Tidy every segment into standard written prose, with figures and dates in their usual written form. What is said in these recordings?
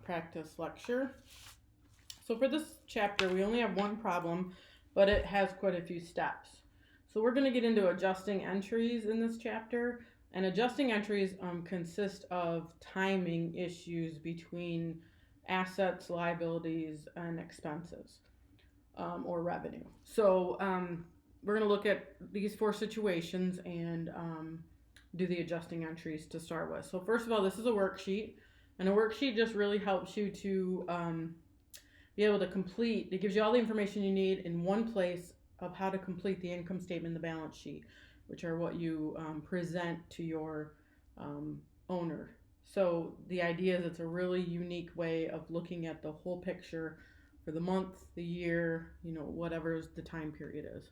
practice lecture. So for this chapter, we only have one problem, but it has quite a few steps. So we're going to get into adjusting entries in this chapter, and adjusting entries consist of timing issues between assets, liabilities, and expenses, or revenue. So we're going to look at these four situations and do the adjusting entries to start with. So first of all, this is a worksheet, and a worksheet just really helps you to be able to complete. It gives you all the information you need in one place of how to complete the income statement and the balance sheet, which are what you present to your owner. So the idea is it's a really unique way of looking at the whole picture for the month, the year, whatever the time period is.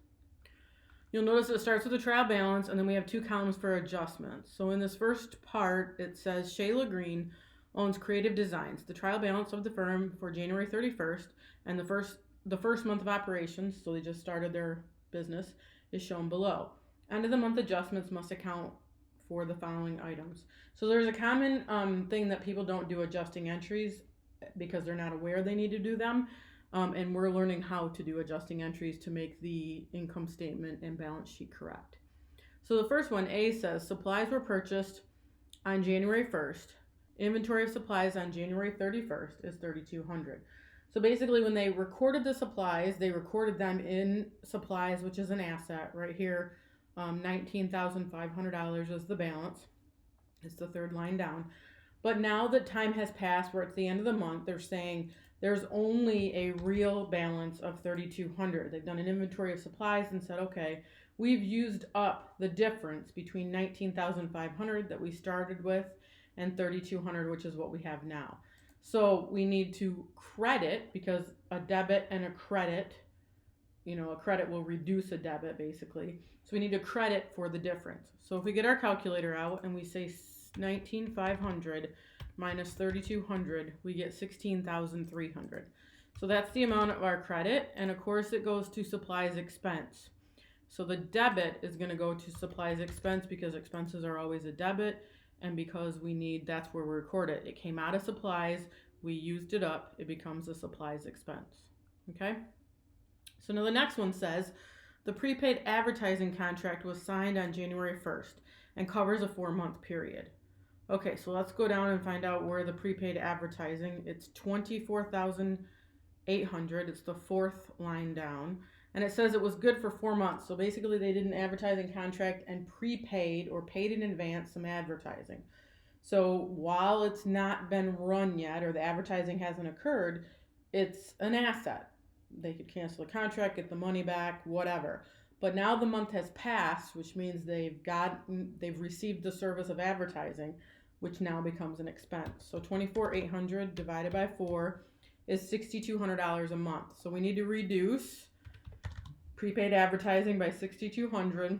You'll notice it starts with a trial balance, and then we have two columns for adjustments. So in this first part, it says Shayla Green owns Creative Designs. The trial balance of the firm for January 31st and the first month of operations, so they just started their business, is shown below. End of the month adjustments must account for the following items. So there's a common thing that people don't do adjusting entries because they're not aware they need to do them. And we're learning how to do adjusting entries to make the income statement and balance sheet correct. So the first one, A, says supplies were purchased on January 1st. Inventory of supplies on January 31st is $3,200. So basically when they recorded the supplies, they recorded them in supplies, which is an asset right here. $19,500 is the balance. It's the third line down. But now that time has passed, where it's the end of the month, they're saying there's only a real balance of $3,200. They've done an inventory of supplies and said, okay, we've used up the difference between $19,500 that we started with and $3,200, which is what we have now. So we need to credit, because a debit and a credit, a credit will reduce a debit basically. So we need to credit for the difference. So if we get our calculator out and we say 19,500 minus 3,200, we get 16,300. So that's the amount of our credit, and of course it goes to supplies expense. So the debit is going to go to supplies expense because expenses are always a debit, and because that's where we record it. It came out of supplies, we used it up, it becomes a supplies expense. Okay? So now the next one says, the prepaid advertising contract was signed on January 1st and covers a 4-month period. Okay, so let's go down and find out where the prepaid advertising, it's $24,800, it's the fourth line down. And it says it was good for 4 months. So basically they did an advertising contract and prepaid or paid in advance some advertising. So while it's not been run yet or the advertising hasn't occurred, it's an asset. They could cancel the contract, get the money back, whatever. But now the month has passed, which means they've received the service of advertising, which now becomes an expense. So $24,800 divided by 4 is $6,200 a month. So we need to reduce prepaid advertising by $6,200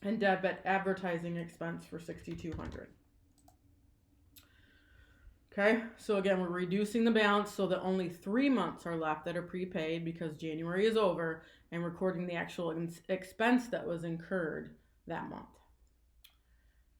and debit advertising expense for $6,200. Okay, so again, we're reducing the balance so that only 3 months are left that are prepaid because January is over, and recording the actual expense that was incurred that month.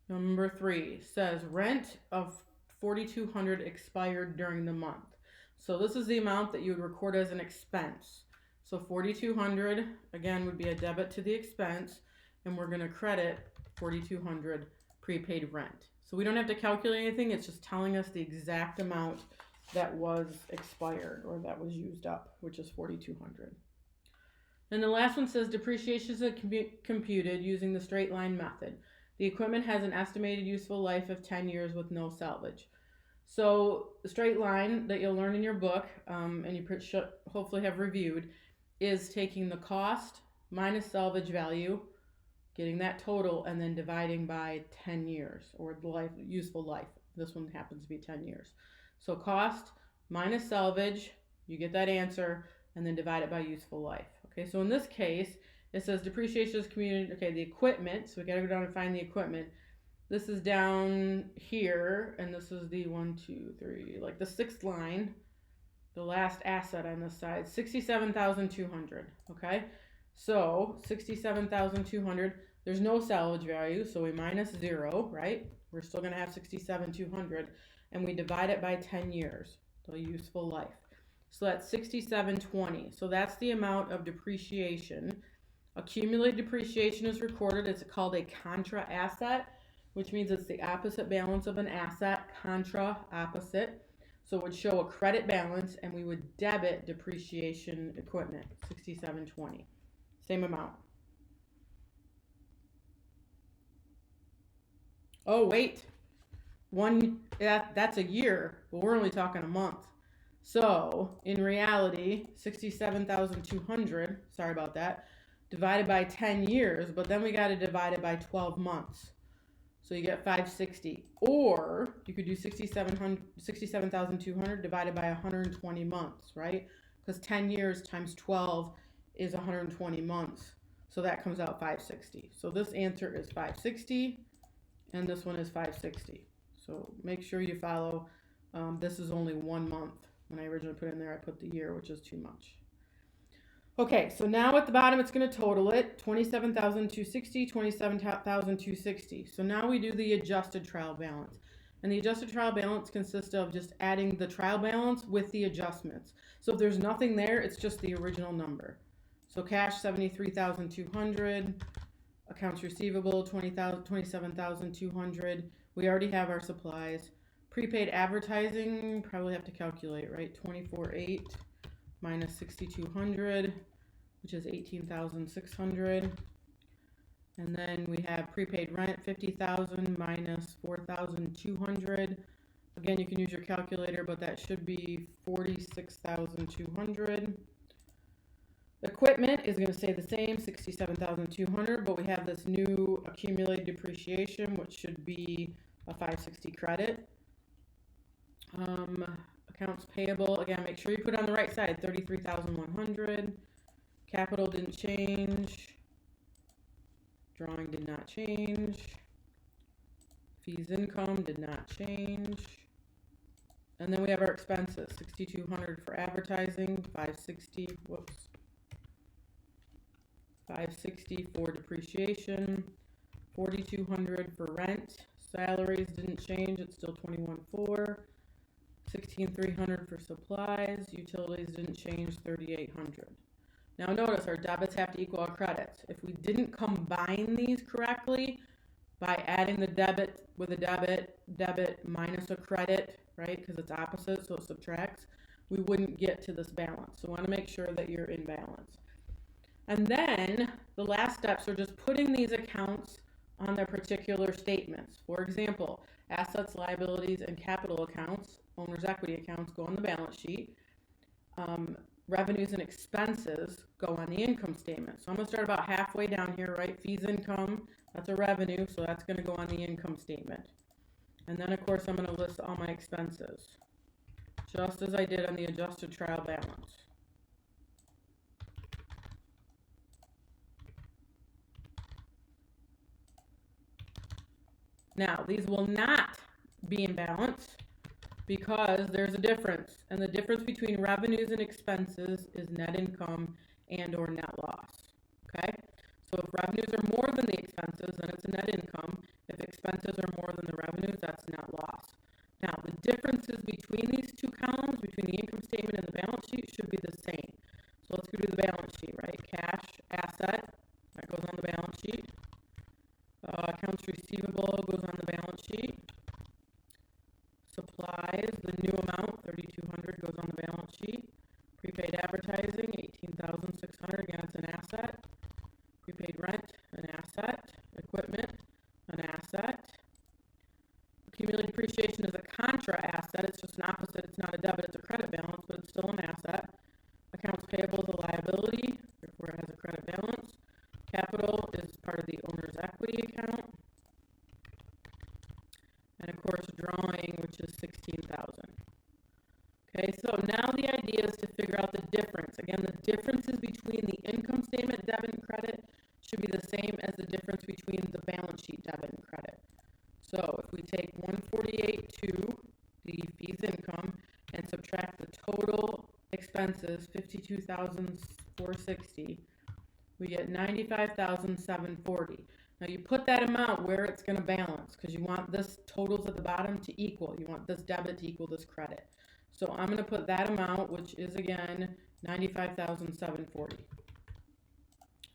Number 3 says rent of $4,200 expired during the month. So this is the amount that you would record as an expense. So $4,200 again would be a debit to the expense, and we're going to credit $4,200 prepaid rent. So we don't have to calculate anything, it's just telling us the exact amount that was expired or that was used up, which is $4,200. And the last one says depreciation is computed using the straight line method. The equipment has an estimated useful life of 10 years with no salvage. So the straight line that you'll learn in your book, and you should hopefully have reviewed, is taking the cost minus salvage value, getting that total, and then dividing by 10 years, or the useful life. This one happens to be 10 years. So cost minus salvage, you get that answer, and then divide it by useful life. Okay, so in this case, it says depreciation is computed, okay, the equipment, so we gotta go down and find the equipment. This is down here, and this is the 1, 2, 3, like the 6th line, the last asset on this side, $67,200, okay? So $67,200, there's no salvage value, so we minus 0, right? We're still gonna have $67,200. and we divide it by 10 years, the useful life. So that's 6720. So that's the amount of depreciation. Accumulated depreciation is recorded. It's called a contra asset, which means it's the opposite balance of an asset, contra opposite. So it would show a credit balance, and we would debit depreciation equipment, 6720. Same amount. Oh, wait. That's a year, but we're only talking a month. So in reality, 67,200, sorry about that, divided by 10 years, but then we got to divide it by 12 months. So you get 560. Or you could do 67,200 divided by 120 months, right? Because 10 years times 12 is 120 months. So that comes out 560. So this answer is 560, and this one is 560. So make sure you follow. This is only 1 month. When I originally put in there, I put the year, which is too much. Okay, so now at the bottom, it's going to total it, 27,260, 27,260. So now we do the adjusted trial balance. And the adjusted trial balance consists of just adding the trial balance with the adjustments. So if there's nothing there, it's just the original number. So cash, 73,200. Accounts receivable, 27,200. We already have our supplies. Prepaid advertising, probably have to calculate, right? 24,800 minus 6,200, which is 18,600. And then we have prepaid rent, 50,000 minus 4,200. Again, you can use your calculator, but that should be 46,200. Equipment is going to stay the same, 67,200, but we have this new accumulated depreciation, which should be a 560 credit. Accounts payable, again, make sure you put it on the right side, 33,100. Capital didn't change. Drawing did not change. Fees income did not change. And then we have our expenses, 6,200 for advertising, 560 for depreciation, 4,200 for rent. Salaries didn't change, it's still 21,400. 16,300 for supplies. Utilities didn't change, 3,800. Now notice our debits have to equal our credits. If we didn't combine these correctly by adding the debit with a debit minus a credit, right, because it's opposite, so it subtracts, we wouldn't get to this balance. So we want to make sure that you're in balance. And then the last steps are just putting these accounts on their particular statements. For example, assets, liabilities, and capital accounts, owner's equity accounts, go on the balance sheet. Revenues and expenses go on the income statement. So I'm going to start about halfway down here, right? Fees income, that's a revenue, so that's going to go on the income statement. And then, of course, I'm going to list all my expenses, just as I did on the adjusted trial balance. Now, these will not be in balance because there's a difference, and the difference between revenues and expenses is net income and or net loss, okay? So if revenues are more than the expenses, then it's a net income. If expenses are more than the revenues, that's net loss. Now, the differences between these two columns, between the income statement and the balance sheet, should be the same. So let's go to the balance sheet, right? Cash, asset, that goes on the balance sheet. Accounts receivable goes on the balance sheet. Supplies, the new amount, 3,200, goes on the balance sheet. Prepaid advertising, 18,600, again, it's an asset. Prepaid rent, an asset. Equipment, an asset. Accumulated depreciation is a contra asset. It's just an opposite. It's not a debit, it's a credit balance, but it's still an asset. Accounts payable is a liability, therefore it has a credit balance. Capital is part of the owner's equity account. And of course, drawing, which is 16,000. Okay, so now the idea is to figure out the difference. Again, the differences between the income statement debit and credit should be the same as the difference between the balance sheet debit and credit. So if we take 148.2, the fees income, and subtract the total expenses, 52,460, we get 95,740. Now you put that amount where it's going to balance because you want this totals at the bottom to equal. You want this debit to equal this credit. So I'm going to put that amount, which is again $95,740.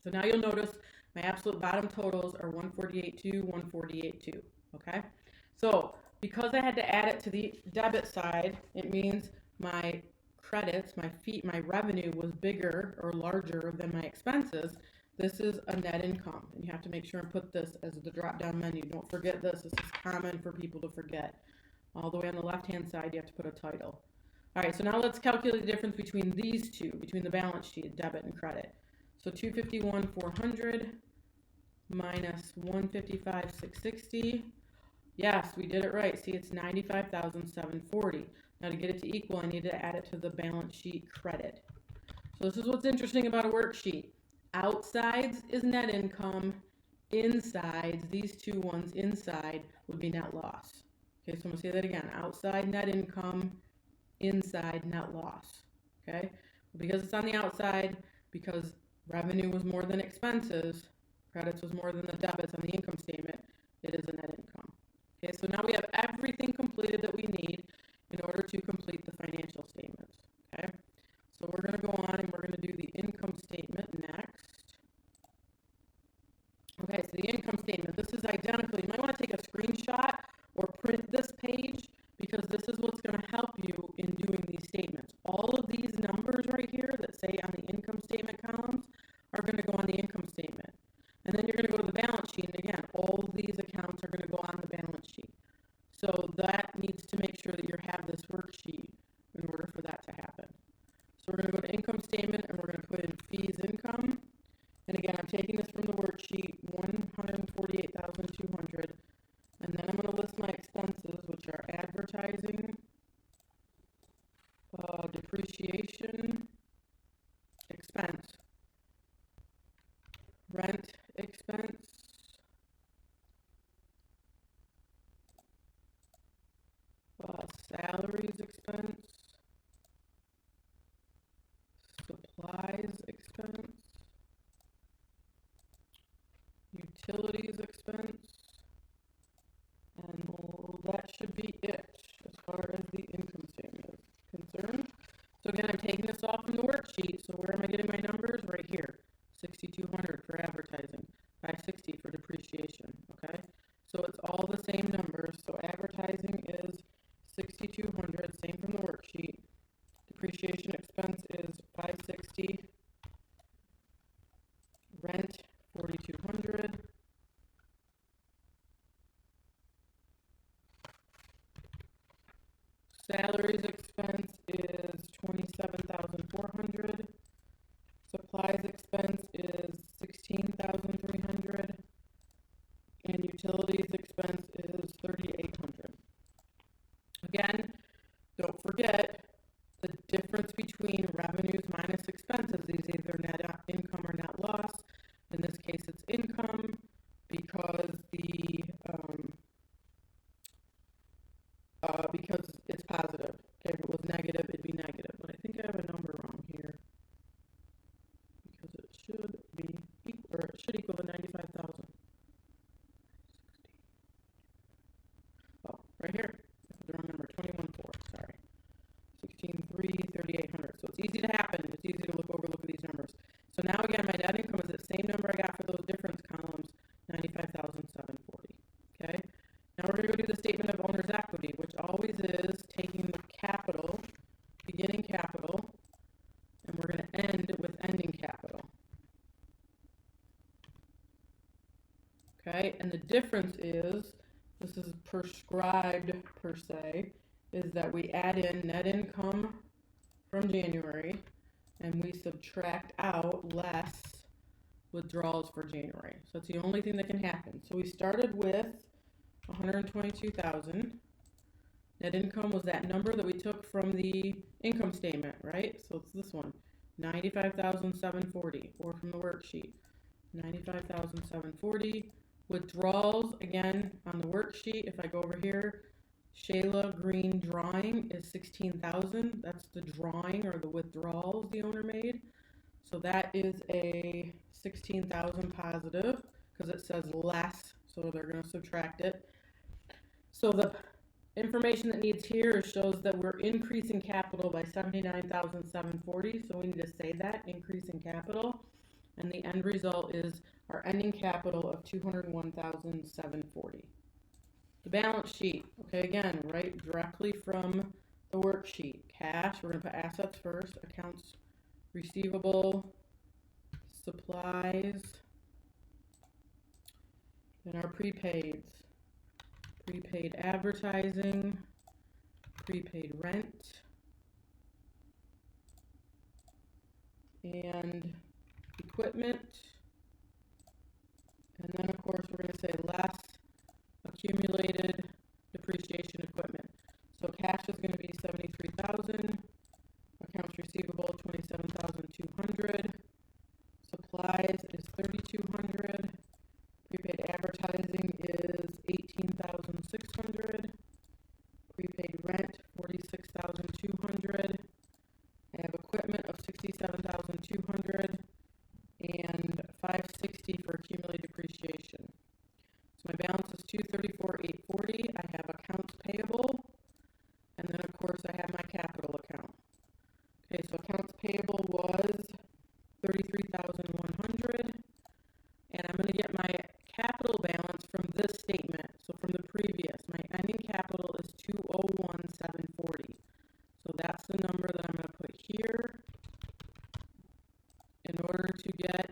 So now you'll notice my absolute bottom totals are 148.2, 148.2. Okay? So because I had to add it to the debit side, it means my credits, my revenue was bigger or larger than my expenses. This is a net income, and you have to make sure and put this as the drop-down menu. Don't forget this. This is common for people to forget. All the way on the left-hand side, you have to put a title. All right, so now let's calculate the difference between these two, between the balance sheet, debit and credit. So 251,400 minus 155,660. Yes, we did it right. See, it's 95,740. Now to get it to equal, I need to add it to the balance sheet credit. So this is what's interesting about a worksheet. Outsides is net income. Insides, these two ones inside, would be net loss. Okay, so I'm going to say that again. Outside net income, inside net loss. Okay, because it's on the outside, because revenue was more than expenses, credits was more than the debits on the income statement, it is a net income. Okay, so now we have everything completed that we need in order to complete the financial statements. Okay, so we're going to go on and we're going to do the income statement next. Okay, so the income statement, this is identical. You might want to take a screenshot or print this page because this is what's going to help you in doing these statements. All of these numbers right here that say on the income statement columns are going to go on the income statement. And then you're going to go to the balance sheet, and again, all of these accounts are going to go on the balance sheet. So that needs to make sure that you have this worksheet in order for that to happen. So we're going to go to income statement, and we're going to put in fees income. And again, I'm taking this from the worksheet, 148,200. And then I'm going to list my expenses, which are advertising, depreciation, expense, rent expense, salaries expense, supplies expense, utilities expense, and that should be it as far as the income statement is concerned. So again, I'm taking this off from the worksheet. So where am I getting my numbers? Right here. 6,200 for advertising, 560 for depreciation. Okay, so it's all the same numbers. So advertising is 6,200, same from the worksheet. Depreciation expense is 560. Rent 4,200. Salaries expense is 27,400. Supplies expense is 16,300. And utilities expense is 3,800. Again, don't forget the difference between revenues minus expenses is either net income or net loss. In this case, it's income because because it's positive. Okay, if it was negative, it'd be negative. But I think I have a number wrong here because it should be equal, or it should equal to 95,000. Oh, right here. The wrong number, 21.4. Sorry, 16.3, 3,800. So it's easy to happen. It's easy to look at these numbers. So now again, my net income is the same number I got for those difference columns, 95,740. Okay. Now we're going to go do the statement of owner's equity, which always is taking the capital, beginning capital, and we're going to end with ending capital. Okay, and the difference is, this is prescribed per se, is that we add in net income from January and we subtract out less withdrawals for January. So that's the only thing that can happen. So we started with 122,000. Net income was that number that we took from the income statement, right? So it's this one, 95,740, or from the worksheet, 95,740. Withdrawals, again, on the worksheet, if I go over here, Shayla Green drawing is 16,000. That's the drawing or the withdrawals the owner made. So that is a 16,000 positive because it says less, so they're going to subtract it. So the information that needs here shows that we're increasing capital by $79,740, so we need to say that, increase in capital, and the end result is our ending capital of $201,740. The balance sheet, okay, again, right directly from the worksheet. Cash, we're going to put assets first, accounts receivable, supplies, then our prepaids, prepaid advertising, prepaid rent, and equipment, and then of course we're going to say less accumulated depreciation equipment. So cash is going to be $73,000, accounts receivable $27,200, supplies is $3,200, prepaid advertising is $18,600, prepaid rent $46,200. I have equipment of $67,200 and $560 for accumulated depreciation. So my balance is $234,840. I have accounts payable, and then of course I have my capital account. Okay, so accounts payable was $33,100, and I'm going to get my capital balance from this statement. So from the previous, my ending capital is $201,740. So that's the number that I'm going to put here in order to get